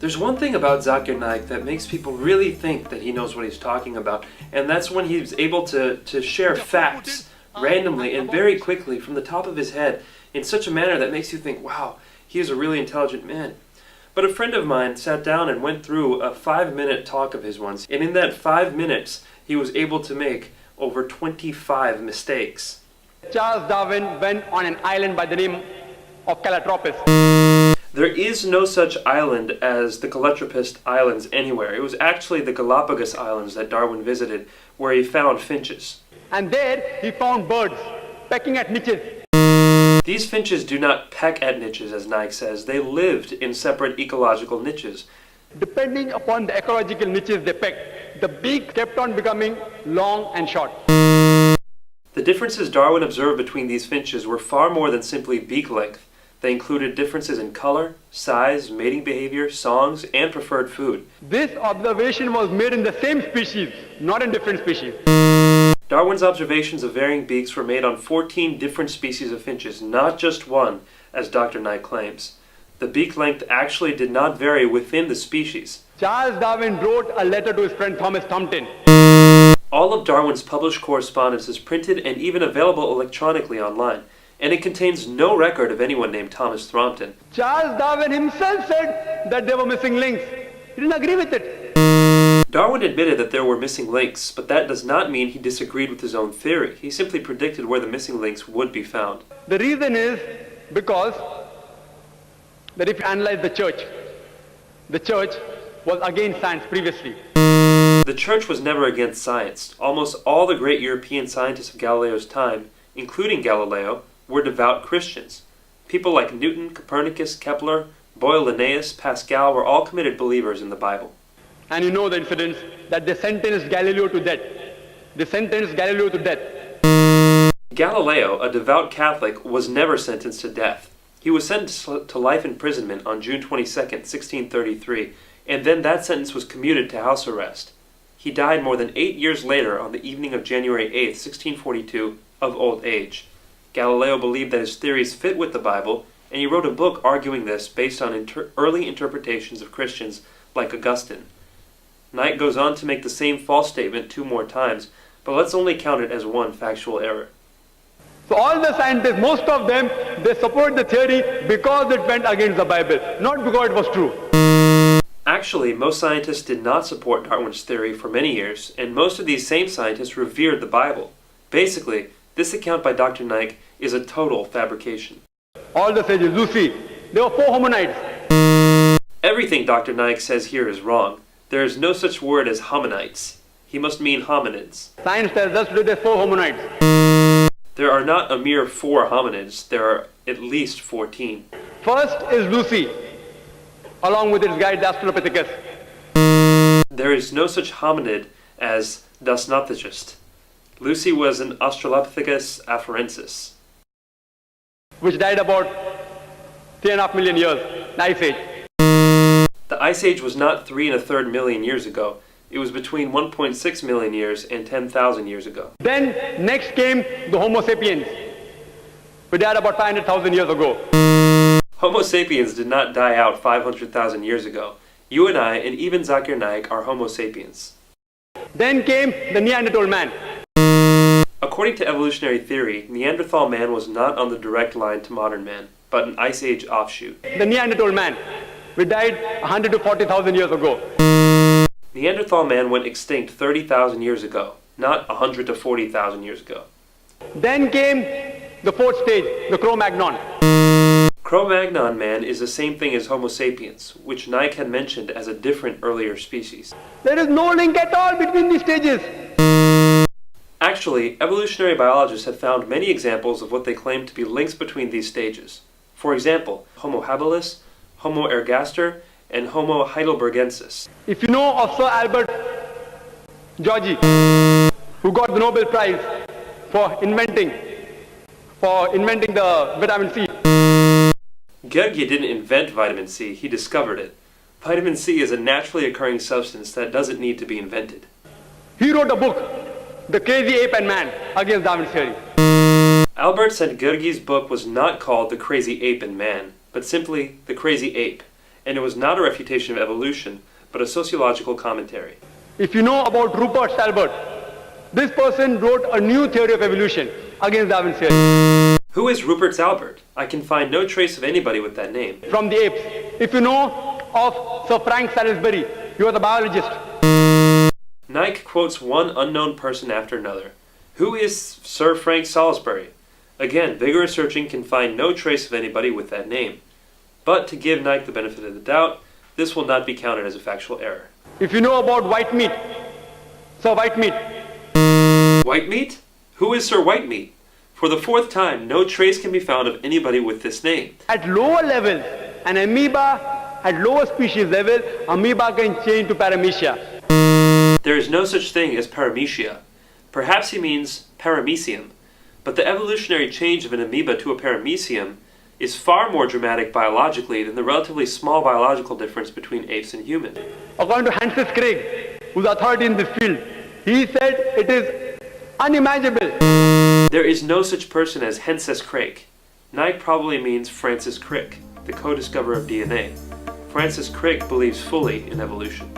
There's one thing about Zakir Naik that makes people really think that he knows what he's talking about, and that's when he's able to share facts randomly and very quickly from the top of his head in such a manner that makes you think, wow, he is a really intelligent man. But a friend of mine sat down and went through a 5-minute talk of his once, and in that 5 minutes, he was able to make over 25 mistakes. Charles Darwin went on an island by the name of Calotropis. There is no such island as the Calotropis Islands anywhere. It was actually the Galapagos Islands that Darwin visited, where he found finches. And there he found birds pecking at niches. These finches do not peck at niches, as Naik says. They lived in separate ecological niches. Depending upon the ecological niches they pecked, the beak kept on becoming long and short. The differences Darwin observed between these finches were far more than simply beak length. They included differences in color, size, mating behavior, songs, and preferred food. This observation was made in the same species, not in different species. Darwin's observations of varying beaks were made on 14 different species of finches, not just one, as Dr. Naik claims. The beak length actually did not vary within the species. Charles Darwin wrote a letter to his friend Thomas Thompson. All of Darwin's published correspondence is printed and even available electronically online, and it contains no record of anyone named Thomas Thrompton. Charles Darwin himself said that there were missing links. He didn't agree with it. Darwin admitted that there were missing links, but that does not mean he disagreed with his own theory. He simply predicted where the missing links would be found. The reason is because that if you analyze the church was against science previously. The church was never against science. Almost all the great European scientists of Galileo's time, including Galileo, were devout Christians. People like Newton, Copernicus, Kepler, Boyle, Linnaeus, Pascal were all committed believers in the Bible. And you know the incidents that they sentenced Galileo to death. Galileo, a devout Catholic, was never sentenced to death. He was sentenced to life imprisonment on June 22, 1633, and then that sentence was commuted to house arrest. He died more than 8 years later on the evening of January 8, 1642, of old age. Galileo believed that his theories fit with the Bible, and he wrote a book arguing this based on early interpretations of Christians like Augustine. Naik goes on to make the same false statement 2 more times, but let's only count it as one factual error. So all the scientists, most of them, they support the theory because it went against the Bible, not because it was true. Actually, most scientists did not support Darwin's theory for many years, and most of these same scientists revered the Bible. Basically, this account by Dr. Naik is a total fabrication. All the sages, Lucy, there were 4 hominids. Everything Dr. Naik says here is wrong. There is no such word as hominites. He must mean hominids. Science tells us today there are 4 hominids. There are not a mere 4 hominids. There are at least 14. First is Lucy, along with its guide Australopithecus. There is no such hominid as Dasnopithecus. Lucy was an Australopithecus afarensis, which died about 3.5 million years, the Ice Age. The Ice Age was not 3 1/3 million years ago. It was between 1.6 million years and 10,000 years ago. Then next came the Homo sapiens, who died about 500,000 years ago. Homo sapiens did not die out 500,000 years ago. You and I, and even Zakir Naik, are Homo sapiens. Then came the Neanderthal man. According to evolutionary theory, Neanderthal man was not on the direct line to modern man, but an Ice Age offshoot. The Neanderthal man, we died 100 to 40,000 years ago. Neanderthal man went extinct 30,000 years ago, not 100 to 40,000 years ago. Then came the 4th stage, the Cro-Magnon. Cro-Magnon man is the same thing as Homo sapiens, which Naik had mentioned as a different earlier species. There is no link at all between these stages. Actually, evolutionary biologists have found many examples of what they claim to be links between these stages. For example, Homo habilis, Homo ergaster, and Homo heidelbergensis. If you know of Sir Albert Georgi, who got the Nobel Prize for inventing the vitamin C. Georgi didn't invent vitamin C, he discovered it. Vitamin C is a naturally occurring substance that doesn't need to be invented. He wrote a book, The Crazy Ape and Man, against Darwin's theory. Albert said Georgi's book was not called The Crazy Ape and Man, but simply The Crazy Ape, and it was not a refutation of evolution, but a sociological commentary. If you know about Rupert Stalbert, this person wrote a new theory of evolution against Darwin's theory. Who is Rupert Stalbert? I can find no trace of anybody with that name. From the apes. If you know of Sir Frank Salisbury, he was a biologist. Naik quotes one unknown person after another. Who is Sir Frank Salisbury? Again, vigorous searching can find no trace of anybody with that name. But to give Naik the benefit of the doubt, this will not be counted as a factual error. If you know about white meat, Sir Whitemeat. Whitemeat? Who is Sir Whitemeat? For the fourth time, no trace can be found of anybody with this name. At lower levels, an amoeba, at lower species level, amoeba can change to paramecia. There is no such thing as paramecia. Perhaps he means paramecium, but the evolutionary change of an amoeba to a paramecium is far more dramatic biologically than the relatively small biological difference between apes and humans. According to Francis Crick, who's authority in this field, he said it is unimaginable. There is no such person as Henses Crick. Naik probably means Francis Crick, the co-discoverer of DNA. Francis Crick believes fully in evolution.